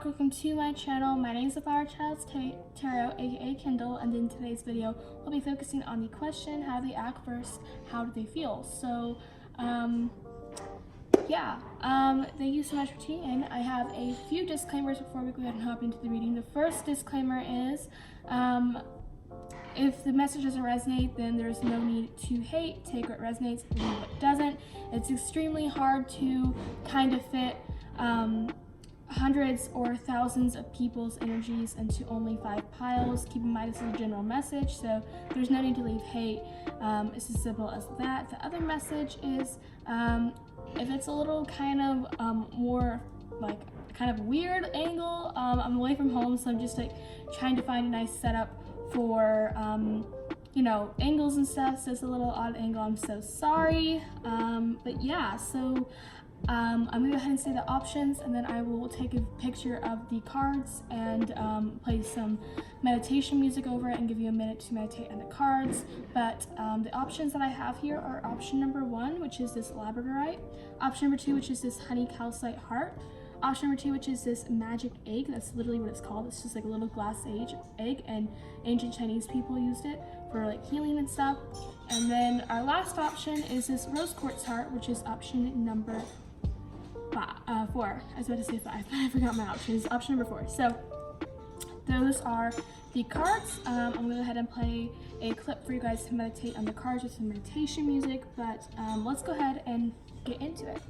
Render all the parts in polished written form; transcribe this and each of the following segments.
back, welcome to my channel. My name is the Flower Child's Tarot, aka Kindle, and in today's video we'll be focusing on the question, how do they act versus how do they feel. So thank you so much for tuning in. I have a few disclaimers before we go ahead and hop into the reading. The first disclaimer is if the message doesn't resonate, then there's no need to hate. Take what resonates, leave what doesn't. It's extremely hard to kind of fit hundreds or thousands of people's energies into only 5 piles. Keep in mind this is a general message, so there's no need to leave hate. It's as simple as that. The other message is if it's a little kind of more like kind of weird angle, I'm away from home, so I'm just like trying to find a nice setup for angles and stuff, so it's a little odd angle. I'm so sorry. But yeah, so I'm gonna go ahead and say the options, and then I will take a picture of the cards and play some meditation music over it and give you a minute to meditate on the cards. But the options that I have here are option number 1, which is this Labradorite, option number 2, which is this honey calcite heart, option number 2, which is this magic egg. That's literally what it's called. It's just like a little glass egg, and ancient Chinese people used it for like healing and stuff. And then our last option is this rose quartz heart, which is option number 4. I was about to say 5, but I forgot my options. Option number 4. So those are the cards. I'm gonna go ahead and play a clip for you guys to meditate on the cards with some meditation music, but let's go ahead and get into it.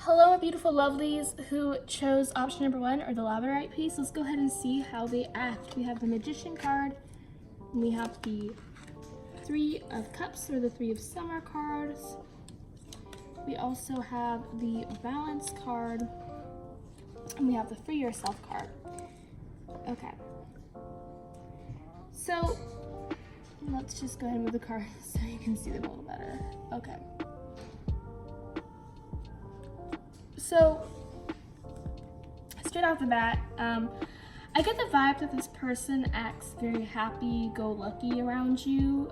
Hello, my beautiful lovelies who chose option number 1, or the Labradorite piece. Let's go ahead and see how they act. We have the Magician card, and we have the 3 of Cups, or the 3 of Summer cards. We also have the Balance card, and we have the Free Yourself card. Okay. So let's just go ahead and move the cards so you can see them a little better. Okay. So, straight off the bat, I get the vibe that this person acts very happy-go-lucky around you.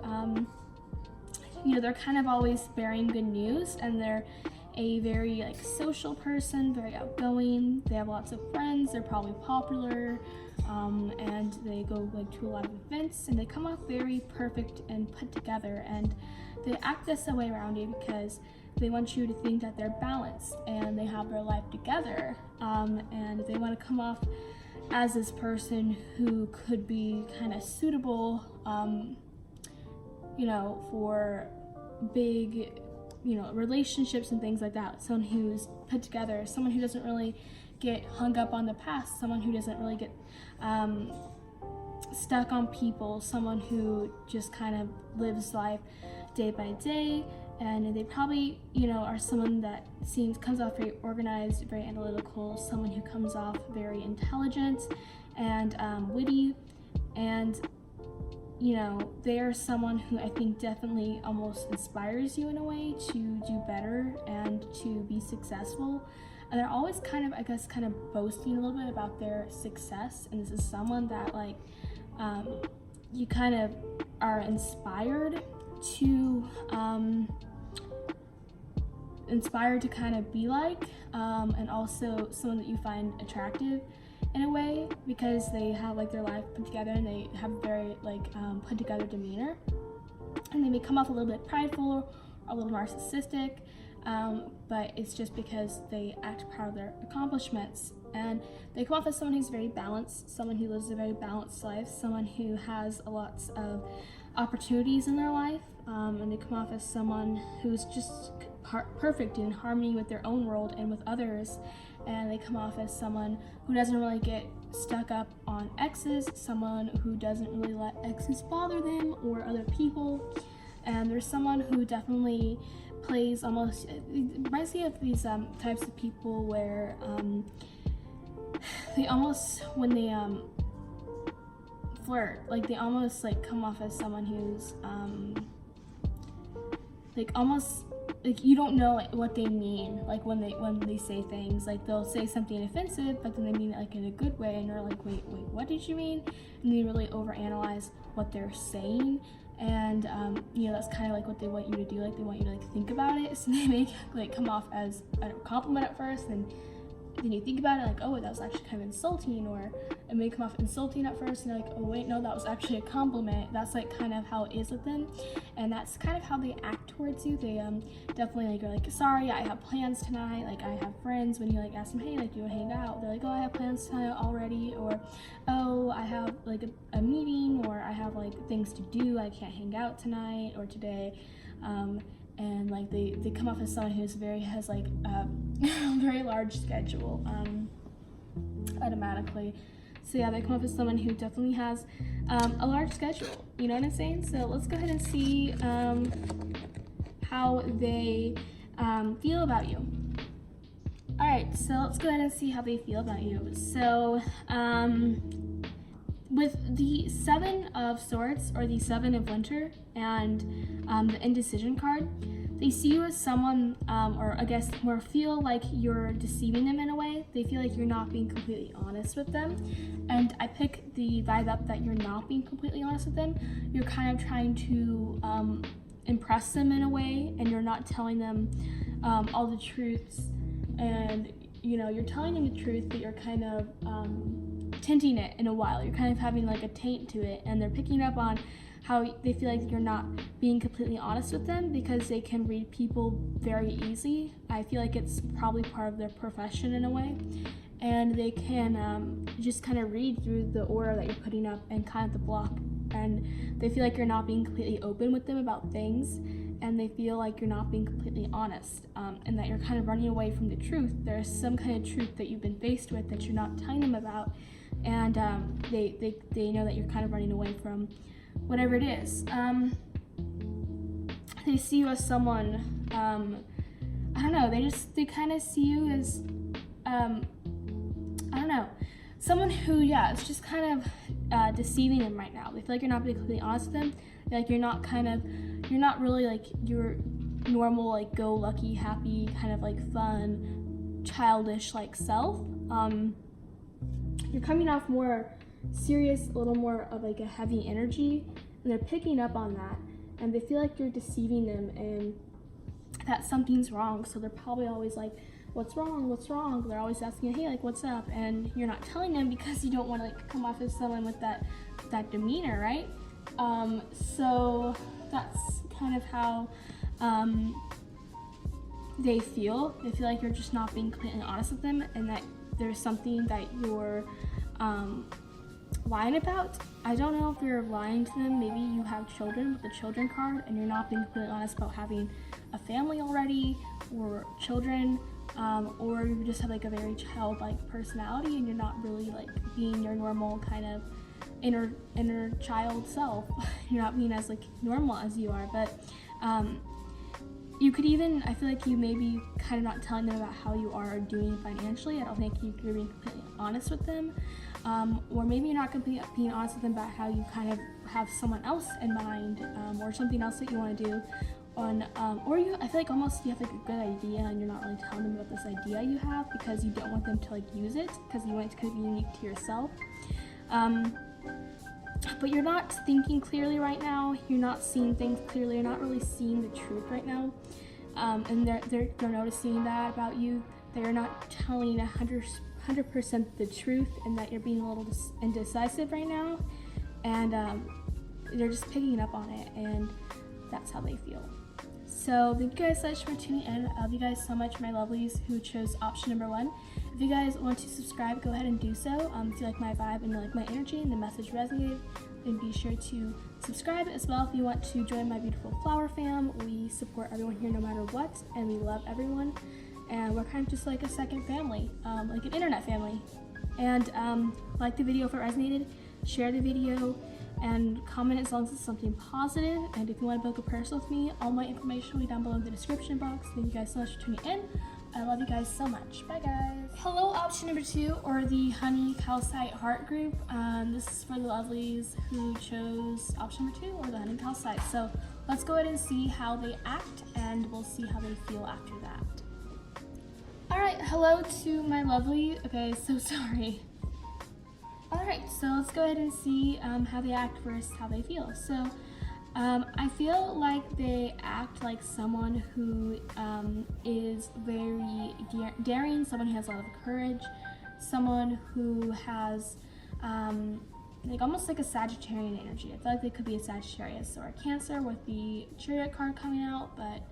They're kind of always bearing good news, and they're a very social person, very outgoing. They have lots of friends. They're probably popular, and they go to a lot of events, and they come off very perfect and put together. And they act this way around you because they want you to think that they're balanced and they have their life together, and they want to come off as this person who could be kind of suitable, for big, relationships and things like that. Someone who's put together, someone who doesn't really get hung up on the past, someone who doesn't really get stuck on people, someone who just kind of lives life day by day. And they probably, are someone that comes off very organized, very analytical, someone who comes off very intelligent and witty. And, they are someone who I think definitely almost inspires you in a way to do better and to be successful. And they're always kind of boasting a little bit about their success. And this is someone that you kind of are inspired to kind of be like, and also someone that you find attractive in a way, because they have their life put together and they have very put together demeanor, and they may come off a little bit prideful or a little narcissistic, but it's just because they act proud of their accomplishments. And they come off as someone who's very balanced, someone who lives a very balanced life, someone who has lots of opportunities in their life, and they come off as someone who's just perfect in harmony with their own world and with others. And they come off as someone who doesn't really get stuck up on exes, someone who doesn't really let exes bother them or other people. And there's someone who definitely plays almost, it reminds me of these types of people where they almost, when they flirt, like they almost like come off as someone who's like almost like you don't know what they mean, like when they say things, like they'll say something offensive but then they mean it like in a good way, and you're like, wait, what did you mean? And they really overanalyze what they're saying. And that's kind of like what they want you to do, like they want you to like think about it, so they make like come off as a compliment at first, and then you think about it like, oh, that was actually kind of insulting, or it may come off insulting at first, and you're like, oh wait, no, that was actually a compliment. That's like kind of how it is with them, and that's kind of how they act towards you. They definitely like are like, sorry, I have plans tonight, like I have friends. When you like ask them, hey, like you want to hang out, they're like, oh, I have plans tonight already, or oh, I have like a meeting, or I have like things to do, I can't hang out tonight or today. And like they come off as someone who's has like a very large schedule automatically. So yeah, they come off as someone who definitely has a large schedule, you know what I'm saying? So let's go ahead and see how they feel about you. All right, so let's go ahead and see how they feel about you. So with the 7 of Swords, or the 7 of Winter, and the Indecision card, they see you as someone, or I guess more feel like you're deceiving them in a way. They feel like you're not being completely honest with them. And I pick the vibe up that you're not being completely honest with them. You're kind of trying to impress them in a way, and you're not telling them all the truths. And you're telling them the truth, but you're kind of tinting it in a while. You're kind of having like a taint to it, and they're picking up on how they feel like you're not being completely honest with them, because they can read people very easy. I feel like it's probably part of their profession in a way, and they can just kind of read through the aura that you're putting up and kind of the block, and they feel like you're not being completely open with them about things, and they feel like you're not being completely honest, and that you're kind of running away from the truth. There's some kind of truth that you've been faced with that you're not telling them about, and they know that you're kind of running away from whatever it is. They see you as someone, I don't know, they kind of see you as, I don't know, someone who, is just kind of deceiving them right now. They feel like you're not being completely honest with them. Like you're not really like your normal, like go-lucky, happy, kind of like fun, childish like self. You're coming off more serious, a little more of like a heavy energy, and they're picking up on that, and they feel like you're deceiving them and that something's wrong. So they're probably always like, what's wrong? They're always asking, hey, like what's up? And you're not telling them because you don't want to like come off as someone with that demeanor, right? So that's kind of how they feel. They feel like you're just not being completely honest with them, and that there's something that you're lying about. I don't know if you're lying to them. Maybe you have children with the children card, and you're not being completely honest about having a family already or children, or you just have like a very childlike personality, and you're not really like being your normal kind of inner child self. You're not being as like normal as you are, but you could even, I feel like you may be kind of not telling them about how you are doing financially. I don't think you're being completely honest with them. Or maybe you're not completely being honest with them about how you kind of have someone else in mind, or something else that you want to do. Or I feel like almost you have like a good idea, and you're not really telling them about this idea you have because you don't want them to like use it, because you want it to be unique to yourself. But you're not thinking clearly right now. You're not seeing things clearly. You're not really seeing the truth right now. And they're noticing that about you, that you're not telling 100% the truth, and that you're being a little indecisive right now. And they're just picking up on it, and that's how they feel. So thank you guys so much for tuning in. I love you guys so much, my lovelies who chose option number 1. If you guys want to subscribe, go ahead and do so. If you like my vibe and you like my energy and the message resonated, then be sure to subscribe as well. If you want to join my beautiful flower fam, we support everyone here no matter what, and we love everyone. And we're kind of just like a second family, like an internet family. And like the video if it resonated, share the video, and comment as long as it's something positive. And if you want to book a personal with me, all my information will be down below in the description box. Thank you guys so much for tuning in. I love you guys so much. Bye guys. Hello, option number 2, or the honey calcite heart group. This is for the lovelies who chose option number 2, or the honey calcite. So let's go ahead and see how they act, and we'll see how they feel after that. Alright, hello to my lovely, okay, so sorry. Alright, so let's go ahead and see how they act versus how they feel. So I feel like they act like someone who is very daring, someone who has a lot of courage, someone who has like almost like a Sagittarian energy. I feel like they could be a Sagittarius or a Cancer with the Chariot card coming out, but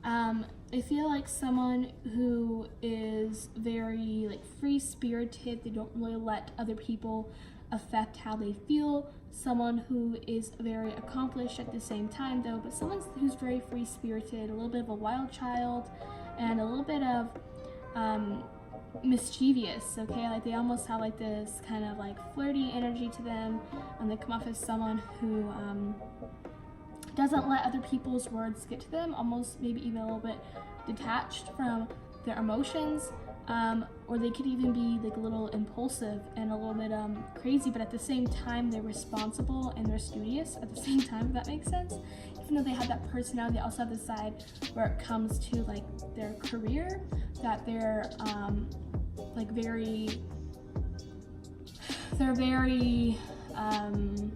I feel like someone who is very like free-spirited. They don't really let other people affect how they feel. Someone who is very accomplished at the same time though, but someone who's very free-spirited, a little bit of a wild child, and a little bit of mischievous, okay? Like they almost have like this kind of like flirty energy to them, and they come off as someone who doesn't let other people's words get to them, almost maybe even a little bit detached from their emotions, or they could even be like a little impulsive and a little bit crazy, but at the same time they're responsible and they're studious at the same time, if that makes sense. Even though they have that personality, they also have the side where it comes to like their career, that they're like very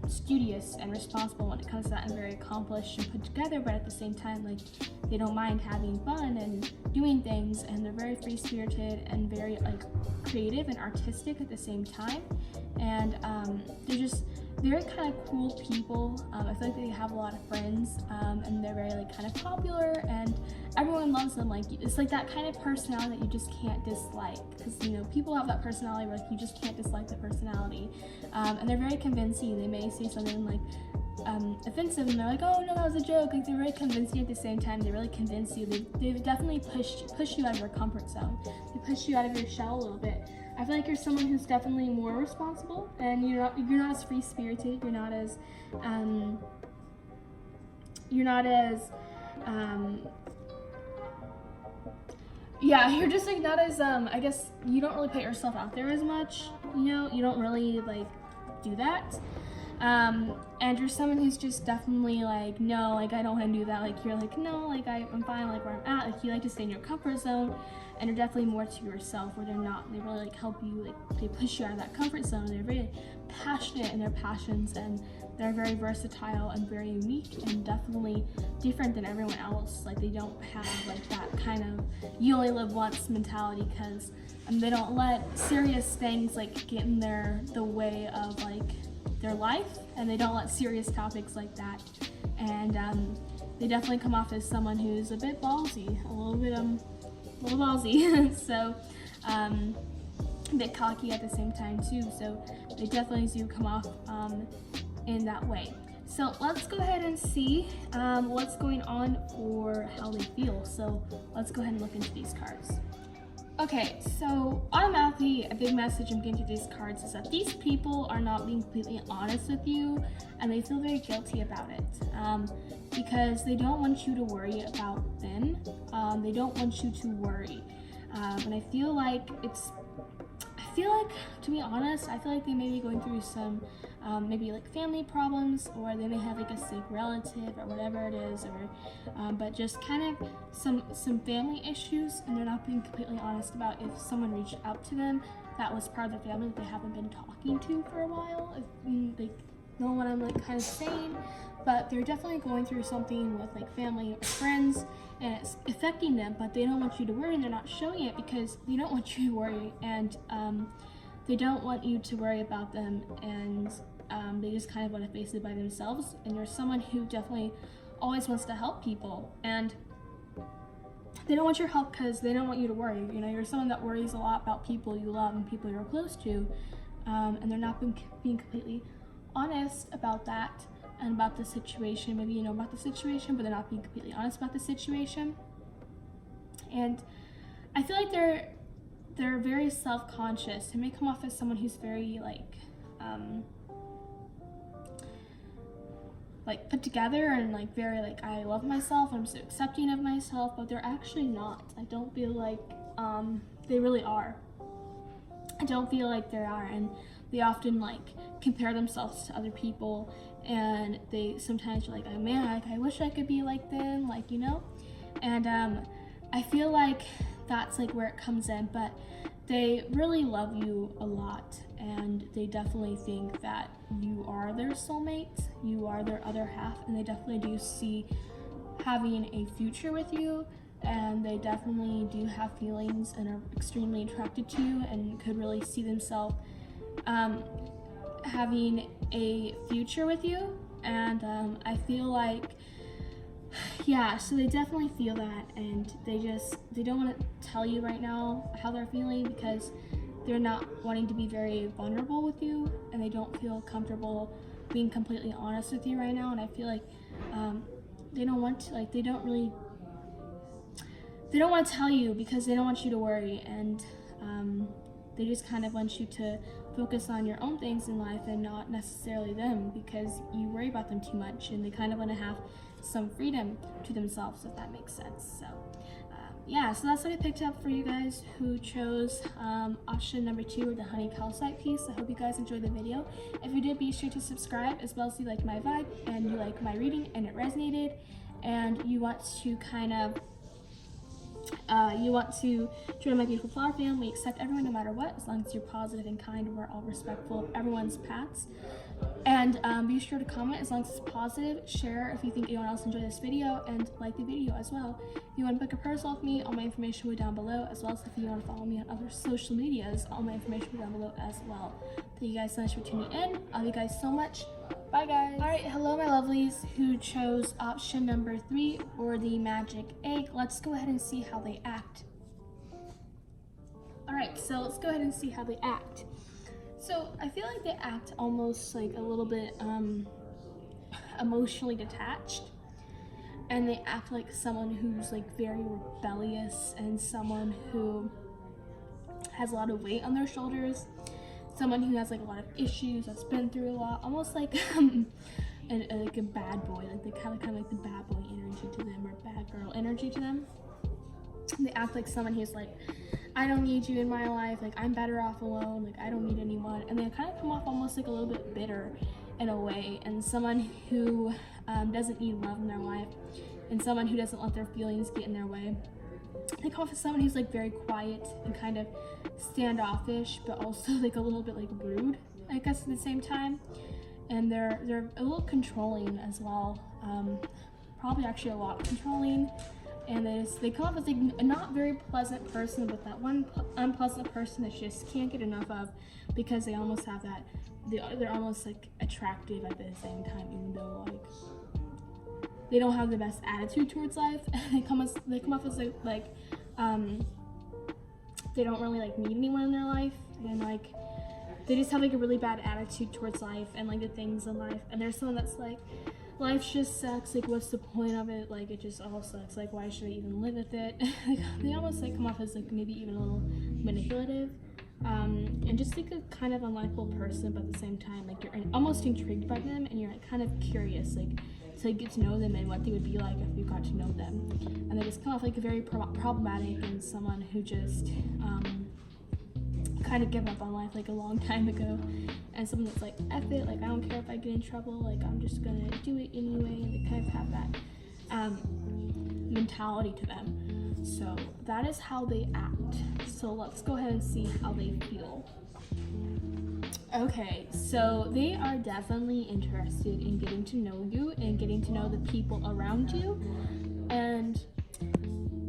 studious and responsible when it comes to that, and very accomplished and put together, but at the same time like they don't mind having fun and doing things, and they're very free-spirited and very like creative and artistic at the same time. And they're just very kind of cool people. I feel like they have a lot of friends, and they're very like kind of popular, and everyone loves them. Like it's like that kind of personality that you just can't dislike, because you know people have that personality where like, you just can't dislike the personality. And they're very convincing. They may say something like offensive, and they're like, oh no, that was a joke. Like they're very convincing at the same time. They really convince you. They definitely push you out of your comfort zone. They push you out of your shell a little bit. I feel like you're someone who's definitely more responsible, and you're not as free-spirited. You're not as yeah, you're just like not as I guess you don't really put yourself out there as much, you know. You don't really like do that, and you're someone who's just definitely like, no, like I don't want to do that. Like you're like, no, like I'm fine like where I'm at. Like you like to stay in your comfort zone, and you're definitely more to yourself, where they're not. They really like help you, like they push you out of that comfort zone. They're very passionate in their passions, and they're very versatile and very unique, and definitely different than everyone else. Like they don't have like that kind of you only live once mentality, because they don't let serious things like get in the way of like their life, and they don't let serious topics like that. And they definitely come off as someone who's a bit ballsy, a little ballsy. So a bit cocky at the same time too. So they definitely do come off in that way. So let's go ahead and see what's going on for how they feel. So let's go ahead and look into these cards. Okay, so automatically a big message I'm getting to these cards is that these people are not being completely honest with you, and they feel very guilty about it, because they don't want you to worry about them. They don't want you to worry, and I feel like, to be honest, I feel like they may be going through some maybe like family problems, or they may have like a sick relative or whatever it is, or but just kind of some family issues, and they're not being completely honest about if someone reached out to them that was part of their family that they haven't been talking to for a while, if they know what I'm like kind of saying. But they're definitely going through something with like family or friends, and it's affecting them, but they don't want you to worry, and they're not showing it because they don't want you to worry, and they don't want you to worry about them, and they just kind of want to face it by themselves. And you're someone who definitely always wants to help people, and they don't want your help because they don't want you to worry. You know, you're someone that worries a lot about people you love and people you're close to, and they're not being completely honest about that and about the situation. Maybe you know about the situation, but they're not being completely honest about the situation. And I feel like they're very self-conscious. They may come off as someone who's very like put together and like very like, I love myself, I'm so accepting of myself, but they're actually not. I don't feel like they really are. I don't feel like they are, and they often like compare themselves to other people, and they sometimes are like, oh man, like, I wish I could be like them, like, you know. And I feel like that's like where it comes in, but they really love you a lot, and they definitely think that you are their soulmate, you are their other half, and they definitely do see having a future with you, and they definitely do have feelings and are extremely attracted to you and could really see themselves having a future with you. And I feel like, yeah, so they definitely feel that, and they don't want to tell you right now how they're feeling because they're not wanting to be very vulnerable with you, and they don't feel comfortable being completely honest with you right now. And I feel like they don't want to, like, they don't want to tell you because they don't want you to worry, and they just kind of want you to focus on your own things in life and not necessarily them, because you worry about them too much, and they kind of want to have some freedom to themselves, if that makes sense. So yeah, so that's what I picked up for you guys who chose option number 2, or the honey calcite piece. I hope you guys enjoyed the video. If you did, be sure to subscribe, as well as you like my vibe and you like my reading and it resonated, and you want to kind of you want to join my beautiful flower fam. We accept everyone no matter what, as long as you're positive and kind. We're all respectful of everyone's paths. And be sure to comment as long as it's positive. Share if you think anyone else enjoyed this video, and like the video as well. If you want to book a personal with me, all my information will be down below, as well as if you want to follow me on other social medias, all my information will be down below as well. Thank you guys so much for tuning in. I love you guys so much. Bye guys. Alright, hello my lovelies who chose option number 3, or the magic egg. Let's go ahead and see how they act. Alright, so let's go ahead and see how they act. So I feel like they act almost like a little bit emotionally detached, and they act like someone who's like very rebellious, and someone who has a lot of weight on their shoulders, someone who has like a lot of issues, that's been through a lot, almost like like a bad boy. Like they kind of like the bad boy energy to them, or bad girl energy to them. They act like someone who's like, I don't need you in my life, like I'm better off alone, like I don't need anyone. And they kind of come off almost like a little bit bitter in a way, and someone who doesn't need love in their life, and someone who doesn't let their feelings get in their way. They come off as someone who's like very quiet and kind of standoffish, but also like a little bit like rude, I guess, at the same time. And they're a little controlling as well, probably actually a lot controlling. And they come off as like a not very pleasant person, but that one unpleasant person that you just can't get enough of, because they almost have that, they're almost like attractive at the same time, even though like they don't have the best attitude towards life. they come off as like they don't really like need anyone in their life, and like they just have like a really bad attitude towards life and like the things in life. And there's someone that's like, life just sucks, like what's the point of it, like it just all sucks, like why should I even live with it? They almost like come off as like maybe even a little manipulative, and just like a kind of unlikable person, but at the same time like you're almost intrigued by them, and you're like kind of curious like to get to know them and what they would be like if you got to know them. And they just come off like a very problematic, and someone who just kind of give up on life like a long time ago, and someone that's like, F it, like I don't care if I get in trouble, like I'm just gonna do it anyway. And they kind of have that mentality to them. So that is how they act. So let's go ahead and see how they feel. Okay, so they are definitely interested in getting to know you and getting to know the people around you. And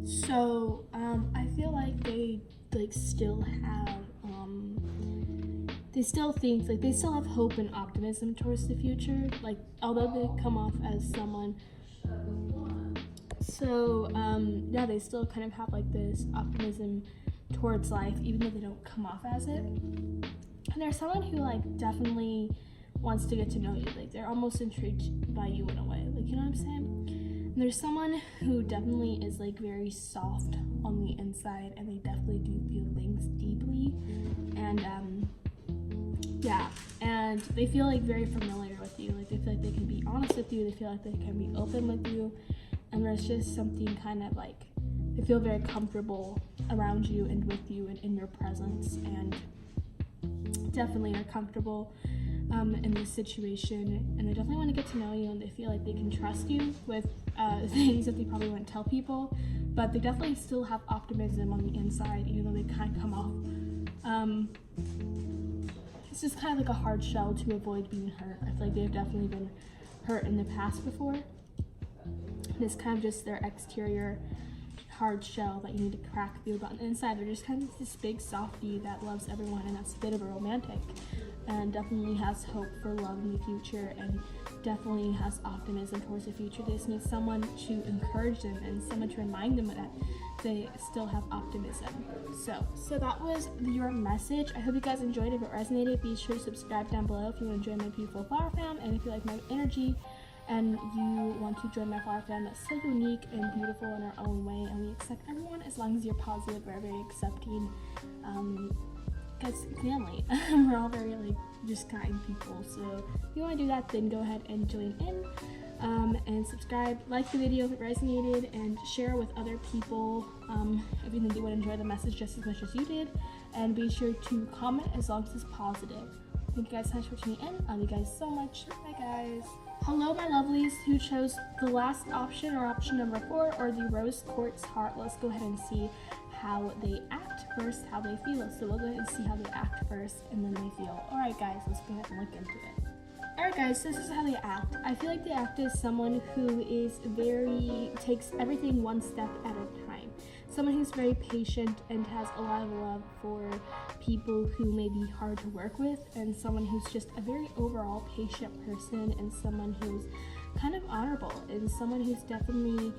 so I feel like they like still have they still think, like they still have hope and optimism towards the future. Like although they come off as someone So yeah, they still kind of have like this optimism towards life, even though they don't come off as it. And there's someone who like definitely wants to get to know you. Like they're almost intrigued by you in a way. Like, you know what I'm saying? And there's someone who definitely is like very soft on the inside, and they definitely do feel things deeply. And yeah, and they feel like very familiar with you. Like they feel like they can be honest with you. They feel like they can be open with you. And there's just something kind of like, they feel very comfortable around you and with you and in your presence, and definitely are comfortable in this situation, and they definitely want to get to know you, and they feel like they can trust you with things that they probably wouldn't tell people, but they definitely still have optimism on the inside, even though they kind of come off. It's just kind of like a hard shell to avoid being hurt. I feel like they've definitely been hurt in the past before. It's kind of just their exterior hard shell that you need to crack through, but on the inside they're just kind of this big softie that loves everyone, and that's a bit of a romantic, and definitely has hope for love in the future, and definitely has optimism towards the future. They just need someone to encourage them and someone to remind them that they still have optimism. So that was your message. I hope you guys enjoyed. If it resonated, be sure to subscribe down below if you want to join my beautiful flower fam, and if you like my energy and you want to join my flower fam that's so unique and beautiful in our own way, and we accept everyone as long as you're positive. We're very accepting, guys, family. We're all very like just kind people. So if you want to do that, then go ahead and join in, and subscribe, like the video if it resonated, and share with other people if you think they would enjoy the message just as much as you did, and be sure to comment as long as it's positive. Thank you guys so much for tuning in. I love you guys so much. Bye guys. Hello my lovelies who chose the last option, or option number 4, or the rose quartz heart. Let's go ahead and see how they act first, how they feel. So we'll go ahead and see how they act first, and then they feel. Alright guys, let's go ahead and look into it. Alright guys, so this is how they act. I feel like they act as someone who is takes everything one step at a time. Someone who's very patient and has a lot of love for people who may be hard to work with, and someone who's just a very overall patient person, and someone who's kind of honorable, and someone who's definitely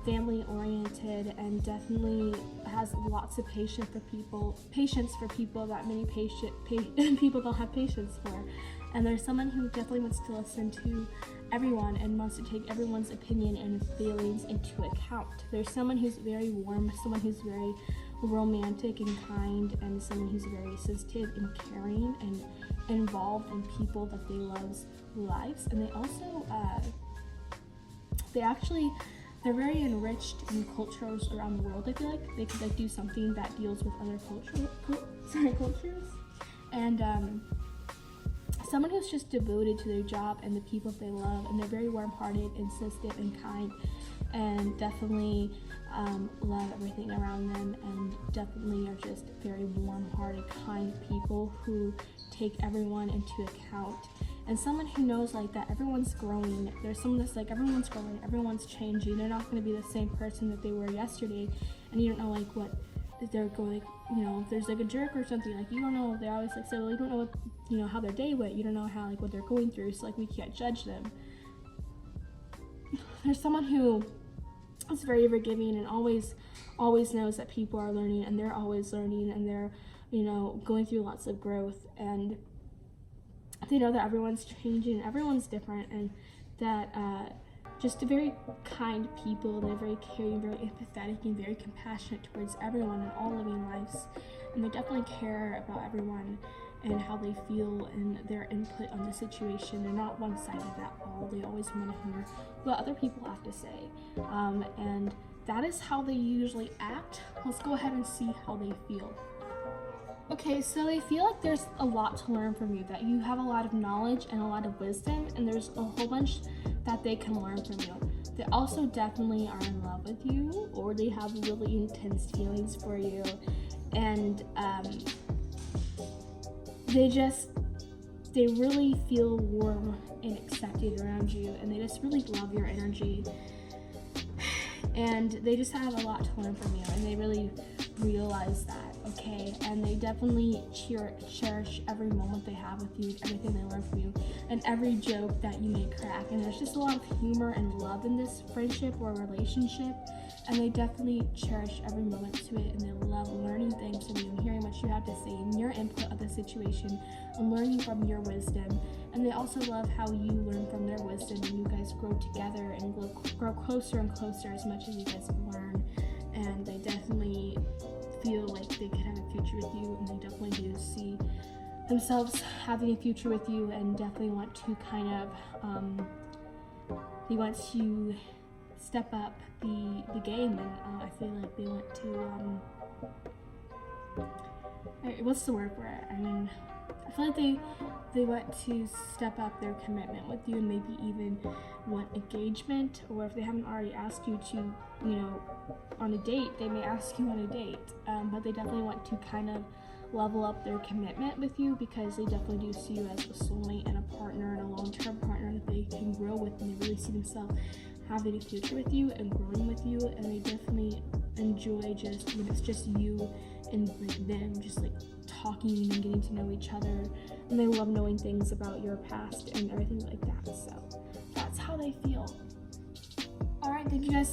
family oriented, and definitely has lots of patience for people that many people don't have patience for. And there's someone who definitely wants to listen to everyone and wants to take everyone's opinion and feelings into account. There's someone who's very warm, someone who's very romantic and kind, and someone who's very sensitive and caring and involved in people that they love's lives. And they also they're very enriched in cultures around the world. I feel like they could like do something that deals with other cultures, and someone who's just devoted to their job and the people they love, and they're very warm-hearted and sensitive and kind, and definitely love everything around them, and definitely are just very warm-hearted, kind people who take everyone into account. And someone who knows like that everyone's growing. There's someone that's like everyone's growing, everyone's changing. They're not going to be the same person that they were yesterday, and you don't know like what they're going, you know, if there's like a jerk or something, like you don't know. They're always like, so you don't know what, you know, how their day went. You don't know how like what they're going through, so like we can't judge them. There's someone who is very forgiving and always knows that people are learning, and they're always learning, and they're, you know, going through lots of growth, and they know that everyone's changing and everyone's different, and that just very kind people. They're very caring, very empathetic, and very compassionate towards everyone in all living lives, and they definitely care about everyone and how they feel and their input on the situation. They're not one-sided at all. They always want to hear what other people have to say, and that is how they usually act. Let's go ahead and see how they feel. Okay, so they feel like there's a lot to learn from you, that you have a lot of knowledge and a lot of wisdom, and there's a whole bunch that they can learn from you. They also definitely are in love with you, or they have really intense feelings for you, and they really feel warm and accepted around you, and they just really love your energy, and they just have a lot to learn from you, and they really realize that. okay? And they definitely cherish every moment they have with you, everything they learn from you, and every joke that you may crack. And there's just a lot of humor and love in this friendship or relationship, and they definitely cherish every moment to it, and they love learning things from you and hearing what you have to say and your input of the situation and learning from your wisdom. And they also love how you learn from their wisdom, and you guys grow together and grow closer and closer as much as you guys learn. And they definitely feel like they could have a future with you, and they definitely do see themselves having a future with you, and definitely want to kind of they want to step up the game, and I feel like they want to what's the word for it? I mean, I feel like they want to step up their commitment with you, and maybe even want engagement, or if they haven't already asked you to, you know, on a date, they may ask you on a date, but they definitely want to kind of level up their commitment with you, because they definitely do see you as a soulmate and a partner and a long-term partner that they can grow with, and they really see themselves having a future with you and growing with you. And they definitely enjoy just when it's just you and like them just like talking and getting to know each other, and they love knowing things about your past and everything like that. So that's how they feel. Alright, thank you guys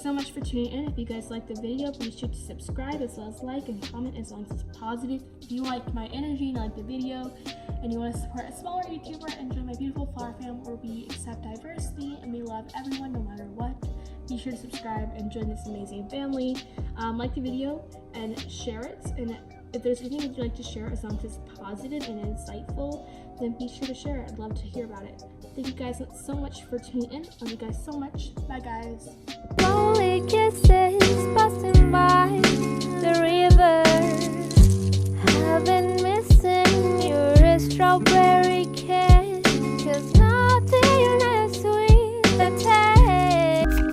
so much for tuning in. If you guys liked the video, be sure to subscribe as well as like and comment as long as it's positive. If you liked my energy and like the video and you want to support a smaller YouTuber and join my beautiful flower fam where we accept diversity and we love everyone no matter what, be sure to subscribe and join this amazing family. Like the video and share it, and if there's anything that you'd like to share as long as it's positive and insightful, then be sure to share it. I'd love to hear about it. Thank you guys so much for tuning in. Love you guys so much. Bye guys. Lonely kisses passing by the river, having